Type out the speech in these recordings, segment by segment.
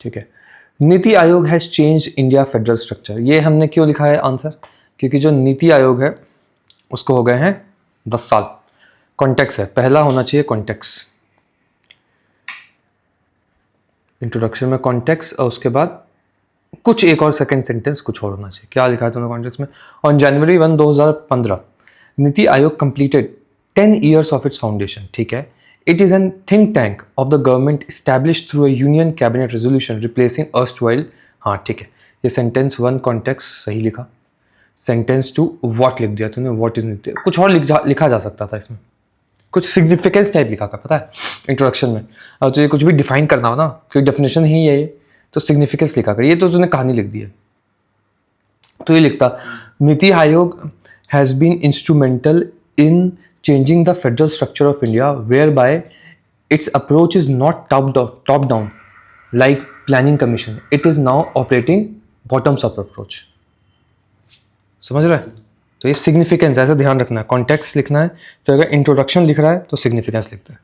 ठीक है। NITI Aayog has change India federal structure, ये हमने क्यों लिखा है आंसर, क्योंकि जो नीति आयोग है उसको हो गए हैं 10 साल। कॉन्टेक्स्ट है, पहला होना चाहिए कॉन्टेक्स्ट, इंट्रोडक्शन में कॉन्टेक्स्ट और उसके बाद कुछ एक और सेकंड सेंटेंस कुछ और होना चाहिए। क्या लिखा है तुमने कॉन्टेक्स्ट में? On January 1, 2015 NITI Aayog completed 10 years of its foundation. ठीक है। It is an think tank of the government established through a union cabinet resolution replacing erstwhile. हाँ ठीक है, ये सेंटेंस 1 कॉन्टेक्स्ट सही लिखा, सेंटेंस 2 व्हाट लिख दिया तुमने, व्हाट इज नीति, कुछ और लिखा जा सकता था इसमें, कुछ सिग्निफिकेंस टाइप लिखा था पता है इंट्रोडक्शन में। और तुझे कुछ भी डिफाइन करना हो ना, कोई डेफिनेशन ही है ये, तो सिग्निफिकेंस लिखा कर, ये तो तूने कहानी लिख दी है। तो ये लिखता NITI Aayog has been instrumental in changing the federal structure of India whereby its approach is not top down like planning commission, it is now operating bottoms up approach। समझ रहा है? तो ये सिग्निफिकेंस ऐसा ध्यान रखना है, कॉन्टेक्स्ट लिखना है, फिर अगर इंट्रोडक्शन लिख रहा है तो सिग्निफिकेंस लिखता है।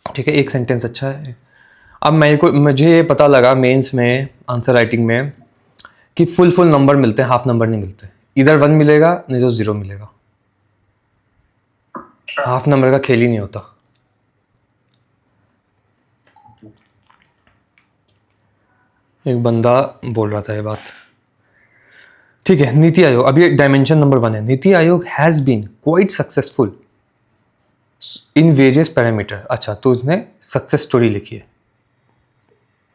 ठीक है, एक सेंटेंस अच्छा है। अब मुझे ये पता लगा मेंस में आंसर राइटिंग में कि फुल नंबर मिलते हैं, हाफ नंबर नहीं मिलते, इधर 1 मिलेगा नहीं तो 0 मिलेगा, हाफ नंबर का खेल ही नहीं होता। एक बंदा बोल रहा था ये बात। ठीक है, नीति आयोग, अब ये डायमेंशन नंबर 1 है। NITI Aayog has been quite successful in various parameter. अच्छा, तो उसने सक्सेस स्टोरी लिखी है,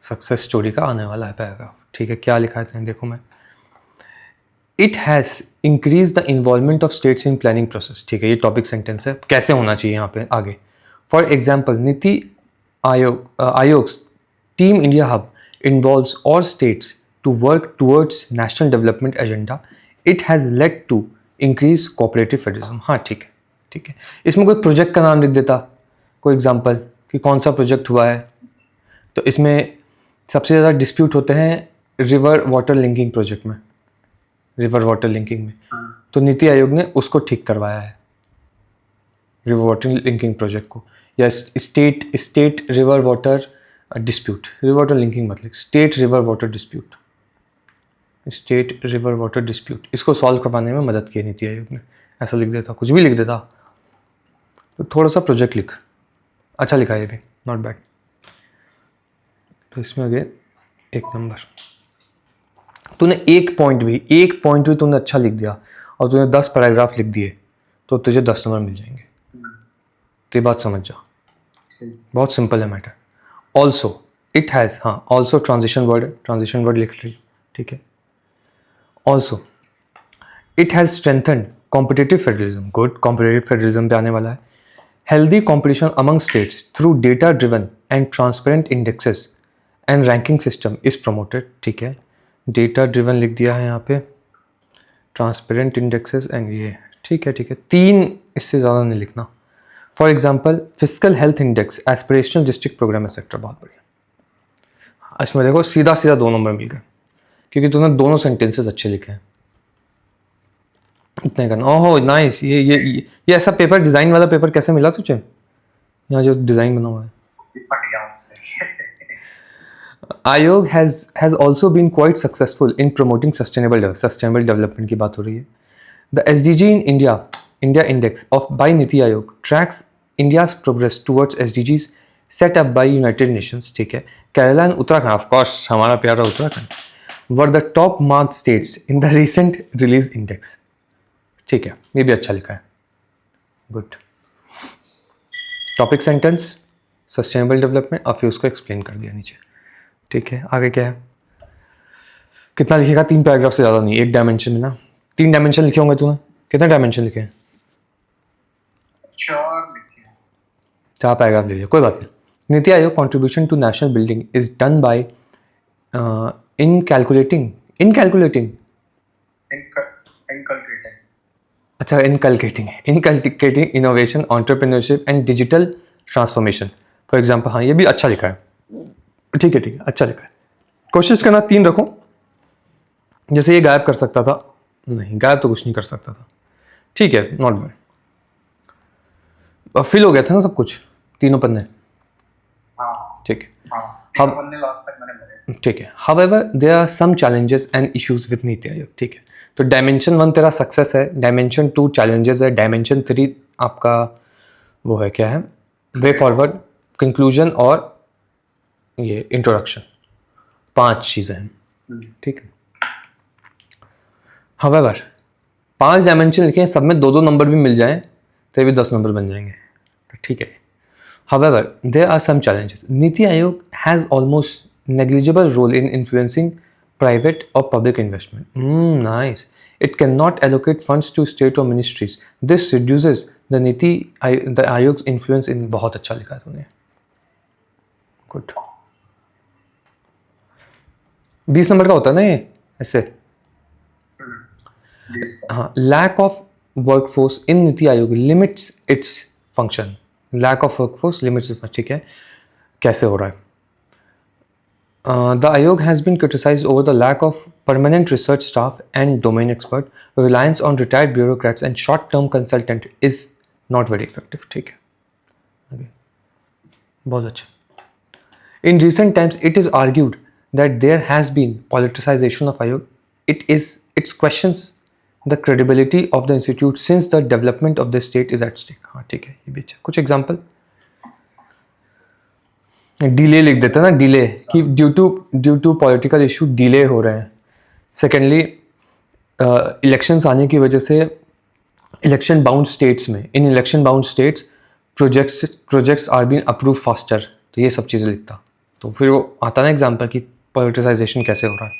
सक्सेस स्टोरी का आने वाला है पैराग्राफ। ठीक है, क्या लिखा है देखो मैं, it has increase the involvement of states in planning process. ठीक है, ये टॉपिक सेंटेंस है, कैसे होना चाहिए यहाँ पे आगे। For example, NITI Aayog team India hub involves all states to work towards national development agenda. It has led to increased cooperative federalism। हाँ ठीक है, ठीक है। इसमें कोई प्रोजेक्ट का नाम लिख देता, कोई एग्जांपल कि कौन सा प्रोजेक्ट हुआ है। तो इसमें सबसे ज़्यादा डिस्प्यूट होते हैं रिवर वाटर लिंकिंग प्रोजेक्ट में, रिवर वाटर लिंकिंग में, तो नीति आयोग ने उसको ठीक करवाया है, रिवर वाटर लिंकिंग प्रोजेक्ट को, या state river water dispute, river water linking मतलब state river water dispute, state river water dispute, इसको सॉल्व करवाने में मदद की नीति आयोग ने। ऐसा लिख देता, कुछ भी लिख देता, तो थोड़ा सा प्रोजेक्ट लिख, अच्छा लिखा है ये भी, नॉट बैड। तो इसमें अगेन 1 नंबर। तूने एक पॉइंट भी तूने अच्छा लिख दिया और तूने 10 पैराग्राफ लिख दिए तो तुझे 10 नंबर मिल जाएंगे। तो ये बात समझ जा, बहुत सिंपल है मैटर। ऑल्सो इट हैज़, हाँ ऑल्सो ट्रांजिशन वर्ड लिख रही, ठीक है। Also it has strengthened competitive federalism, good, competitive federalism पे आने वाला है। Healthy competition among states through data driven and transparent indexes and ranking system is promoted, ठीक है। डेटा ड्रिवन लिख दिया है यहाँ पे, ट्रांसपेरेंट इंडेक्सेस एंड ये, ठीक है, ठीक है। 3, इससे ज़्यादा नहीं लिखना। For example physical health index, aspirational district programme etcetera, बहुत बढ़िया। इसमें देखो सीधा 2 नंबर मिल गए क्योंकि तुमने दोनों सेंटेंसेस अच्छे लिखे हैं, इतना करना। ओहो नाइस, ये ऐसा पेपर, डिज़ाइन वाला पेपर कैसे मिला तुझे? यहाँ जो डिज़ाइन बना हुआ है, Aayog has also been quite successful in promoting sustainable development की बात हो रही है। The SDG in India index of by NITI Aayog tracks India's progress towards SDGs set up by United Nations, ठीक है। Kerala and Uttarakhand, of course हमारा प्यारा Uttarakhand, were the top marked states in the recent release index, ठीक है। ये भी अच्छा लिखा है, good. Topic sentence sustainable development, और फिर उसको एक्सप्लेन कर दिया नीचे, ठीक है। आगे क्या है, कितना लिखेगा? 3 पैराग्राफ से ज़्यादा नहीं, 1 डायमेंशन में ना, 3 डायमेंशन लिखे होंगे तूने, कितने डायमेंशन लिखे हैं? 4 पैराग्राफ ले लिया, कोई बात नहीं। NITI Aayog contribution to national building is done by inculcating innovation, entrepreneurship and digital transformation, for example. हाँ ये भी अच्छा लिखा है, ठीक है, ठीक है, अच्छा लिखा है। कोशिश करना 3 रखो, जैसे ये गायब कर सकता था, नहीं गायब तो कुछ नहीं कर सकता था, ठीक है, नॉट बैड। फिल हो गया था ना सब कुछ, 3 पन्ने, ठीक है। हाँ, हम 3 बनने लास्ट तक मैंने भरे। ठीक है. However, there are some challenges and issues with NITI Aayog. ठीक है. तो डायमेंशन 1 तेरा सक्सेस है, डायमेंशन 2 चैलेंजेस है, डायमेंशन 3 आपका वो है क्या है, वे फॉरवर्ड, कंक्लूजन और ये इंट्रोडक्शन. 5 चीज़ें हैं. ठीक है. However, 5 डायमेंशन लिखे हैं, सब में 2-2 नंबर भी मिल जाएं तो ये भी 10 नंबर बन जाएंगे. तो ठीक है. However, there are some challenges. Niti Aayog has almost negligible role in influencing private or public investment. Nice. It cannot allocate funds to state or ministries. This reduces the the Aayog's influence in. बहुत अच्छा लिखा है तूने. Good. 20 number का होता है ना ये ऐसे. हाँ. Lack of workforce in Niti Aayog limits its function. Lack of workforce limits its function. ठीक है. कैसे हो रहा है? The Ayog has been criticized over the lack of permanent research staff and domain expert. Reliance on retired bureaucrats and short-term consultant is not very effective. ठीक है. Okay. बहुत अच्छा. In recent times, it is argued that there has been politicization of Ayog. It questions the credibility of the institute since the development of the state is at stake. हाँ ठीक है. ये भी अच्छा. कुछ example? डिले लिख देता ना, डिले कि due to political issue delay हो रहे हैं. सेकेंडली, इलेक्शंस आने की वजह से इलेक्शन बाउंड स्टेट्स में, in election bound states projects are been approve faster. तो ये सब चीज़ें लिखता. तो फिर वो आता ना एग्जाम्पल कि पॉलिटिसाइजेशन कैसे हो रहा है.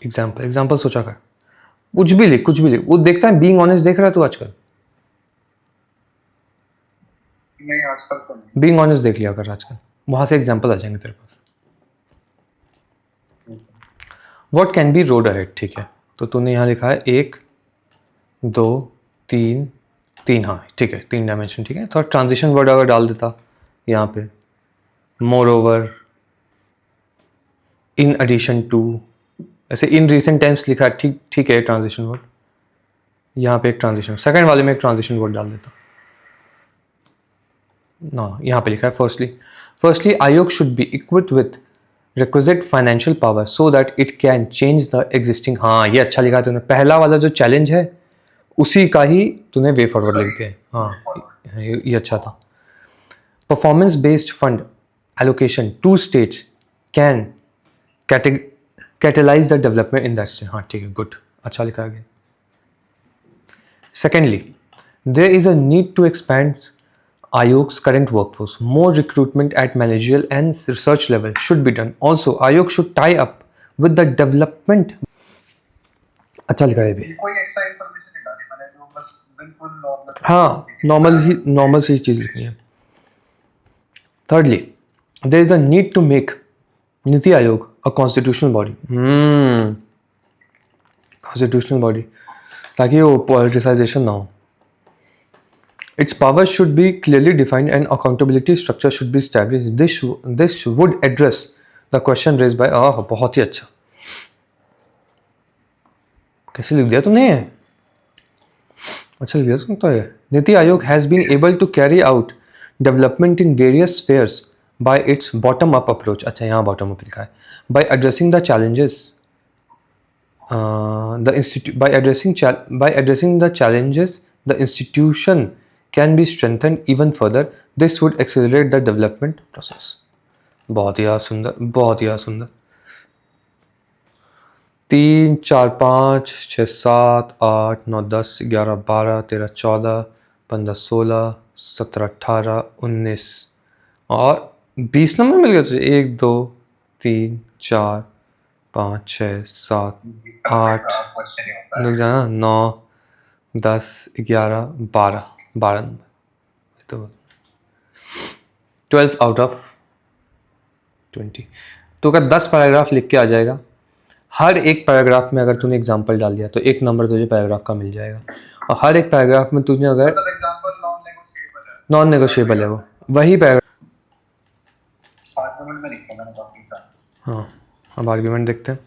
एग्जाम्पल सोचा कर. कुछ भी लिख. वो देखता है बीइंग ऑनेस्ट देख रहा है तू आजकल. नहीं आजकल तो नहीं. बीइंग ऑनेस्ट देख लिया कर आजकल, वहां से एग्जाम्पल आ जाएंगे तेरे पास. What can be road ahead. ठीक है. तो तूने यहाँ लिखा है 1 2 3. हाँ ठीक है. 3 डायमेंशन. ठीक है. थोड़ा ट्रांजिशन वर्ड अगर डाल देता यहाँ पे, moreover, in addition to, ऐसे इन रिसेंट टाइम्स लिखा है. ठीक है. ट्रांजिशन वर्ड यहाँ पे एक ट्रांजिशन, सेकंड वाले में एक ट्रांजिशन वर्ड डाल देता ना. यहाँ पे लिखा है फर्स्टली आयोग should be equipped with requisite financial power so that it can change the existing. हाँ ये अच्छा लिखा तूने. पहला वाला जो चैलेंज है उसी का ही तूने वे फॉरवर्ड लिख दिया. हाँ ये अच्छा था. Performance based fund allocation to states can catalyse the development in that state. हाँ ठीक है. गुड. अच्छा लिखा है. Secondly, there is a need to expand Ayog's current workforce. More recruitment at managerial and research level should be done. Also, Ayog should tie up with the development. अच्छा लिखा है भी. कोई एक्स्ट्रा इंफॉर्मेशन नहीं डाली मैंने, जो बस बिल्कुल नॉर्मल. हाँ नॉर्मल सी चीज़ लिखनी है. Thirdly, there is a need to make Niti Ayog a constitutional body. Constitutional body ताकि वो politicization ना हो. Its powers should be clearly defined and accountability structure should be established. This would address the question raised by. बहुत ही अच्छा. कैसे लिख दिया तूने? अच्छा लिख दिया तूने तो ये. Niti Ayog has been able to carry out development in various spheres by its bottom-up approach. अच्छा यहाँ bottom-up लिखा है. By addressing the challenges, by addressing the challenges, the institution can be strengthened even further. This would accelerate the development process. बहुत ही सुंदर. 3 4 5 6 7 8 9 10 11 12 13 14 15 16 17 18 19 और 20 number मिल गए तुझे. 1 2 3 4 5 6 7 8 लग जाना 9 10 11 12 नंबर. तो 12 आउट ऑफ 20. तो अगर 10 पैराग्राफ लिख के आ जाएगा, हर एक पैराग्राफ में अगर तूने एग्जांपल डाल दिया तो 1 नंबर तुझे पैराग्राफ का मिल जाएगा. और हर एक पैराग्राफ में तुझे अगर नॉन नेगोशिएबल है वो वही पैराग्राफ. हाँ अब आर्ग्यूमेंट देखते हैं.